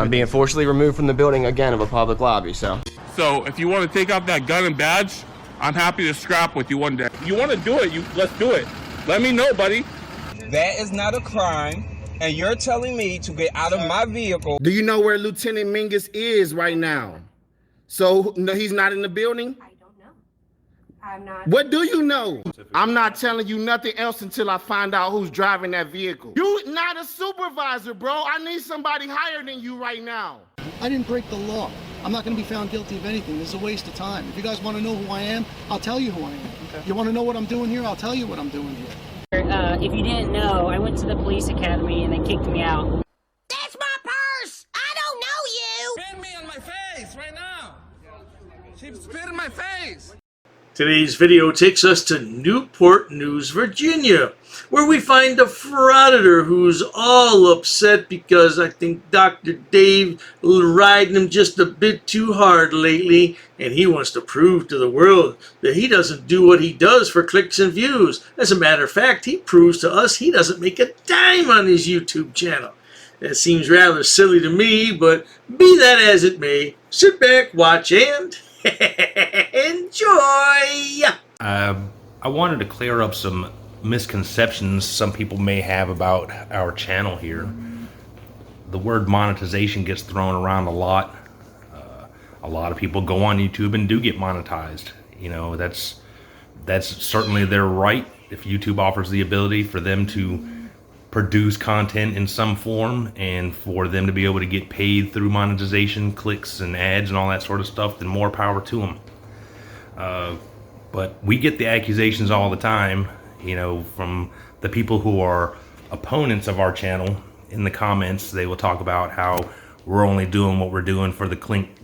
I'm being forcibly removed from the building again of a public lobby, so. So if you want to take off that gun and badge, I'm happy to scrap with you one day. You want to do it, let's do it. Let me know, buddy. That is not a crime, and you're telling me to get out of my vehicle. Do you know where Lieutenant Mingus is right now? So no, he's not in the building? I don't know. I'm not. What do you know? I'm not telling you nothing else until I find out who's driving that vehicle. You not a supervisor, bro. I need somebody higher than you right now. I didn't break the law. I'm not going to be found guilty of anything. This is a waste of time. If you guys want to know who I am, I'll tell you who I am. Okay. You want to know what I'm doing here? I'll tell you what I'm doing here. If you didn't know, I went to the police academy and they kicked me out. That's my purse! I don't know you! Spit me on my face right now! She spit in my face! Today's video takes us to Newport News, Virginia, where we find a frauditor who's all upset because I think Dr. Dave riding him just a bit too hard lately, and he wants to prove to the world that he doesn't do what he does for clicks and views. As a matter of fact, he proves to us he doesn't make a dime on his YouTube channel. That seems rather silly to me, but be that as it may, sit back, watch, and enjoy! I wanted to clear up some misconceptions some people may have about our channel here. The word monetization gets thrown around a lot. A lot of people go on YouTube and do get monetized. You know, that's certainly their right. If YouTube offers the ability for them to produce content in some form and for them to be able to get paid through monetization, clicks and ads and all that sort of stuff, then more power to them. But we get the accusations all the time, you know, from the people who are opponents of our channel. In the comments, they will talk about how we're only doing what we're doing for the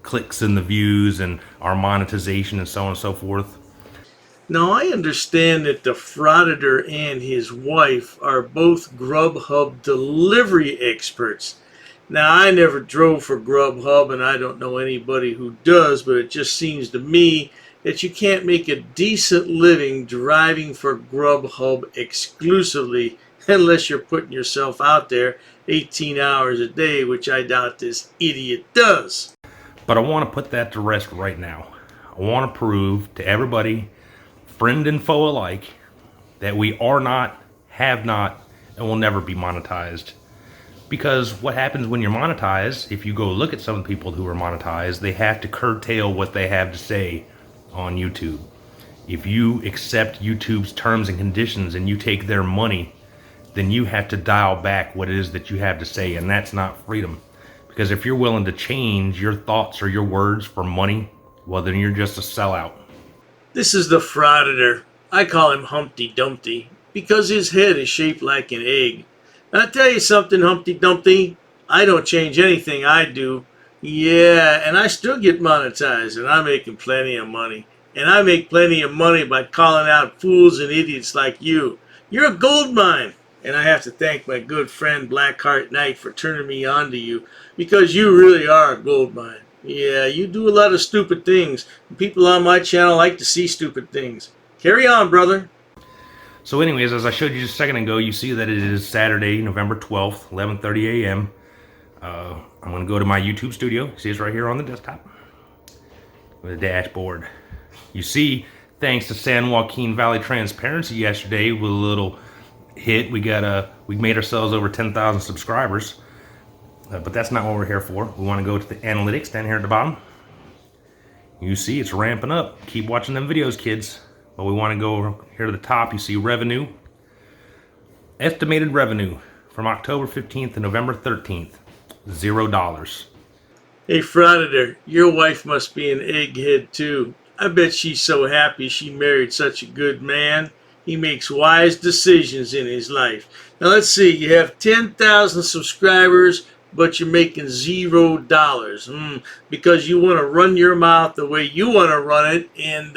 clicks and the views and our monetization and so on and so forth. Now, I understand that the Frauditor and his wife are both Grub Hub delivery experts. Now, I never drove for Grub Hub, and I don't know anybody who does, but it just seems to me that you can't make a decent living driving for Grub Hub exclusively unless you're putting yourself out there 18 hours a day, which I doubt this idiot does. But I want to put that to rest right now. I want to prove to everybody, friend and foe alike, that we are not, have not, and will never be monetized. Because what happens when you're monetized, if you go look at some of the people who are monetized, they have to curtail what they have to say on YouTube. If you accept YouTube's terms and conditions and you take their money, then you have to dial back what it is that you have to say, and that's not freedom. Because if you're willing to change your thoughts or your words for money, well, then you're just a sellout. This is the Frauditor. I call him Humpty Dumpty because his head is shaped like an egg. And I'll tell you something, Humpty Dumpty, I don't change anything I do. Yeah, and I still get monetized, and I'm making plenty of money. And I make plenty of money by calling out fools and idiots like you. You're a gold mine. And I have to thank my good friend Blackheart Knight for turning me on to you, because you really are a gold mine. Yeah, you do a lot of stupid things. People on my channel like to see stupid things. Carry on, brother. So anyways, as I showed you just a second ago, you see that it is Saturday, November 12th, 11:30 a.m. I'm going to go to my YouTube studio. See, it's right here on the desktop with a dashboard. You see, thanks to San Joaquin Valley Transparency yesterday with a little hit, we made ourselves over 10,000 subscribers. But that's not what we're here for. We want to go to the analytics down here at the bottom. You see it's ramping up. Keep watching them videos, kids. But we want to go over here to the top. You see revenue. Estimated revenue from October 15th to November 13th. $0. Hey, Frauditor, your wife must be an egghead too. I bet she's so happy she married such a good man. He makes wise decisions in his life. Now let's see, you have 10,000 subscribers, but you're making $0 because you want to run your mouth the way you want to run it, and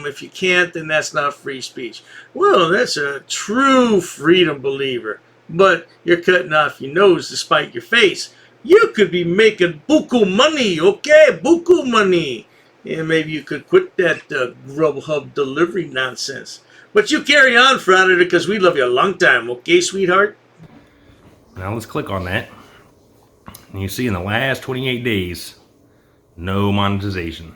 if you can't, then that's not free speech. Well, that's a true freedom believer, but you're cutting off your nose to spite your face. You could be making buku money, okay? Buku money. And maybe you could quit that Grub Hub delivery nonsense. But you carry on, Frauditor, because we love you a long time, okay, sweetheart? Now let's click on that. And you see in the last 28 days, no monetization.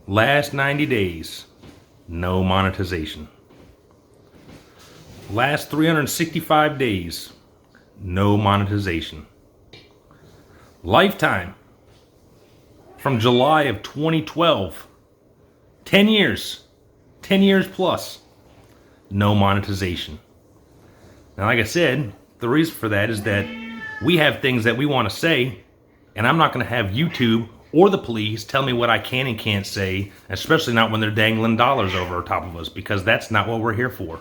Last 90 days, no monetization. Last 365 days, no monetization. Lifetime, from July of 2012, 10 years plus, no monetization. Now, like I said, the reason for that is that we have things that we want to say, and I'm not going to have YouTube or the police tell me what I can and can't say, especially not when they're dangling dollars over top of us, because that's not what we're here for.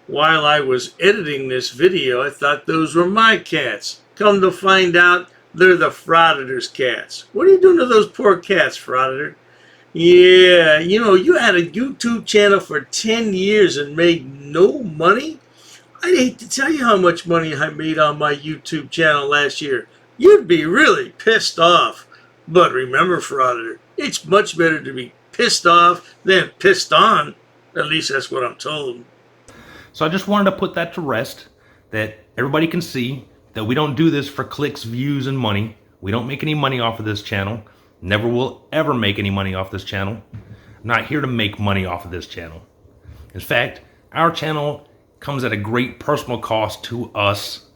While I was editing this video, I thought those were my cats. Come to find out, they're the Frauditors' cats. What are you doing to those poor cats, Frauditor? Yeah, you know, you had a YouTube channel for 10 years and made no money? I'd hate to tell you how much money I made on my YouTube channel last year. You'd be really pissed off. But remember, Frauditor, it's much better to be pissed off than pissed on. At least that's what I'm told. So I just wanted to put that to rest, that everybody can see that we don't do this for clicks, views, and money. We don't make any money off of this channel. Never will ever make any money off this channel. I'm not here to make money off of this channel. In fact, our channel comes at a great personal cost to us,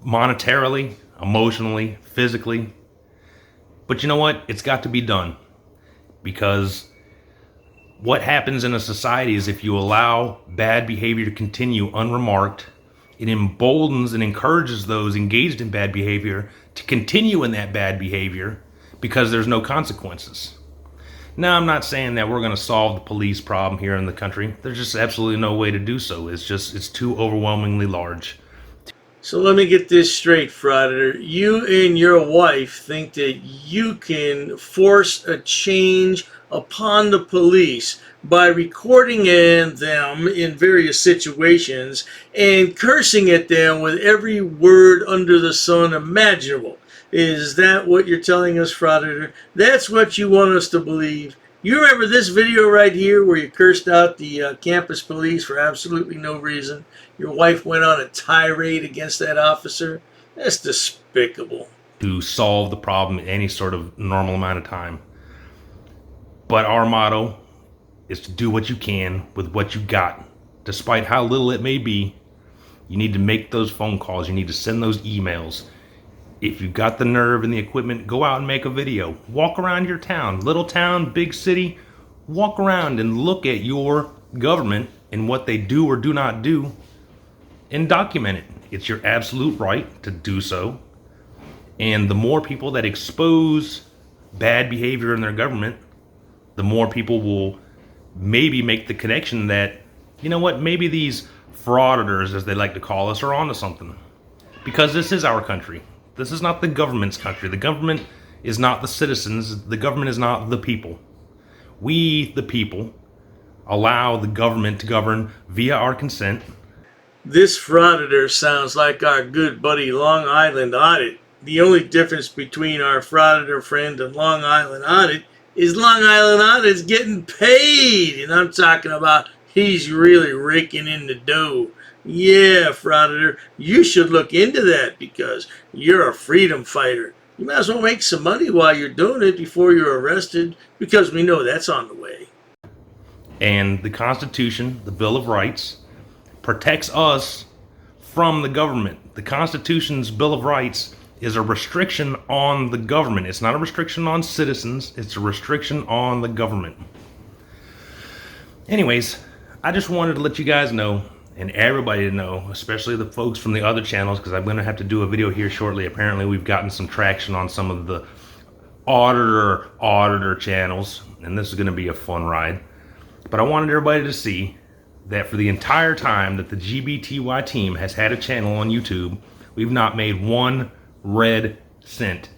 monetarily, emotionally, physically. But you know what? It's got to be done, because what happens in a society is if you allow bad behavior to continue unremarked, it emboldens and encourages those engaged in bad behavior to continue in that bad behavior because there's no consequences. Now, I'm not saying that we're going to solve the police problem here in the country. There's just absolutely no way to do so. It's too overwhelmingly large. So let me get this straight, Frauditor. You and your wife think that you can force a change upon the police by recording them in various situations and cursing at them with every word under the sun imaginable. Is that what you're telling us, Frauditor? That's what you want us to believe? You remember this video right here where you cursed out the campus police for absolutely no reason? Your wife went on a tirade against that officer? That's despicable. To solve the problem in any sort of normal amount of time. But our motto is to do what you can with what you got. Despite how little it may be, you need to make those phone calls. You need to send those emails. If you've got the nerve and the equipment, go out and make a video. Walk around your town, little town, big city. Walk around and look at your government and what they do or do not do and document it. It's your absolute right to do so. And the more people that expose bad behavior in their government, the more people will maybe make the connection that, you know what, maybe these frauditors, as they like to call us, are onto something. Because this is our country. This is not the government's country. The government is not the citizens. The government is not the people. We, the people, allow the government to govern via our consent. This Frauditor sounds like our good buddy Long Island Audit. The only difference between our Frauditor friend and Long Island Audit is Long Island Audit's getting paid. And I'm talking about he's really raking in the dough. Yeah, Frauditor, you should look into that because you're a freedom fighter. You might as well make some money while you're doing it before you're arrested, because we know that's on the way. And the Constitution, the Bill of Rights, protects us from the government. The Constitution's Bill of Rights is a restriction on the government. It's not a restriction on citizens. It's a restriction on the government. Anyways, I just wanted to let you guys know, and everybody to know, especially the folks from the other channels, because I'm going to have to do a video here shortly. Apparently we've gotten some traction on some of the auditor channels, and this is going to be a fun ride. But I wanted everybody to see that for the entire time that the GBTY team has had a channel on YouTube, we've not made one red cent,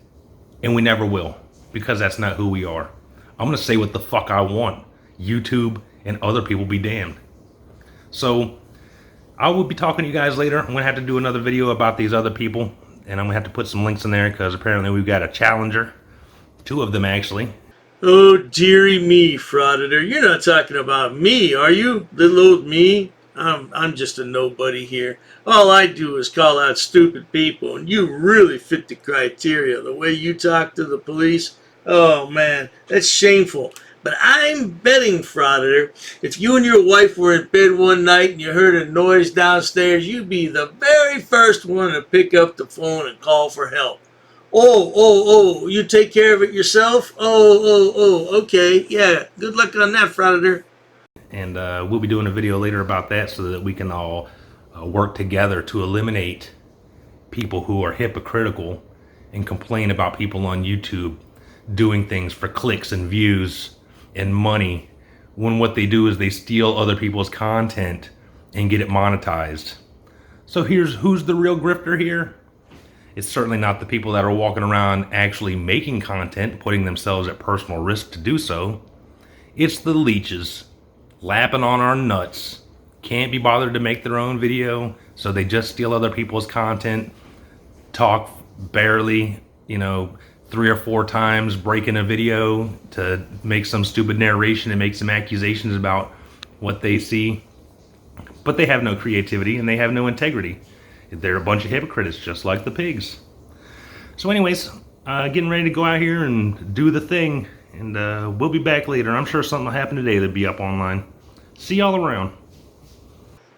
and we never will, because that's not who we are. I'm going to say what the fuck I want. YouTube and other people be damned. So I will be talking to you guys later. I'm going to have to do another video about these other people, and I'm going to have to put some links in there because apparently we've got a challenger. 2 of them, actually. Oh, dearie me, Frauditor. You're not talking about me, are you? Little old me? I'm just a nobody here. All I do is call out stupid people, and you really fit the criteria. The way you talk to the police, oh man, that's shameful. But I'm betting, Frauditor, if you and your wife were in bed one night and you heard a noise downstairs, you'd be the very first one to pick up the phone and call for help. Oh, you take care of it yourself? Okay, yeah, good luck on that, Frauditor. And we'll be doing a video later about that so that we can all work together to eliminate people who are hypocritical and complain about people on YouTube doing things for clicks and views and money, when what they do is they steal other people's content and get it monetized. So who's the real grifter here? It's certainly not the people that are walking around actually making content, putting themselves at personal risk to do so. It's the leeches, lapping on our nuts, can't be bothered to make their own video, so they just steal other people's content, talk barely, 3 or 4 times, break in a video to make some stupid narration and make some accusations about what they see. But they have no creativity and they have no integrity. They're a bunch of hypocrites, just like the pigs. So anyways, getting ready to go out here and do the thing. And we'll be back later. I'm sure something will happen today that'll be up online. See y'all around.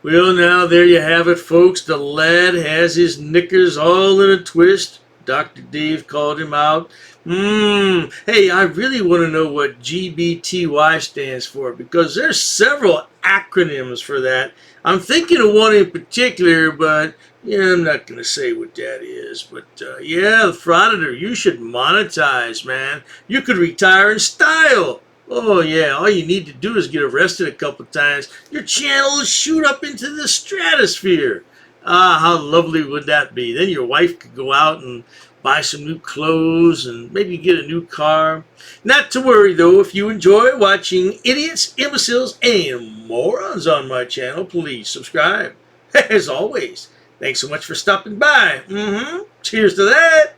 Well, now, there you have it, folks. The lad has his knickers all in a twist. Dr. Dave called him out. Hey, I really want to know what GBTY stands for, because there's several acronyms for that. I'm thinking of one in particular, but yeah, I'm not going to say what that is. But yeah, Frauditor, you should monetize, man. You could retire in style. Oh yeah, all you need to do is get arrested a couple times. Your channel will shoot up into the stratosphere. Ah, how lovely would that be? Then your wife could go out and buy some new clothes and maybe get a new car. Not to worry, though, if you enjoy watching idiots, imbeciles, and morons on my channel, please subscribe. As always, thanks so much for stopping by. Cheers to that.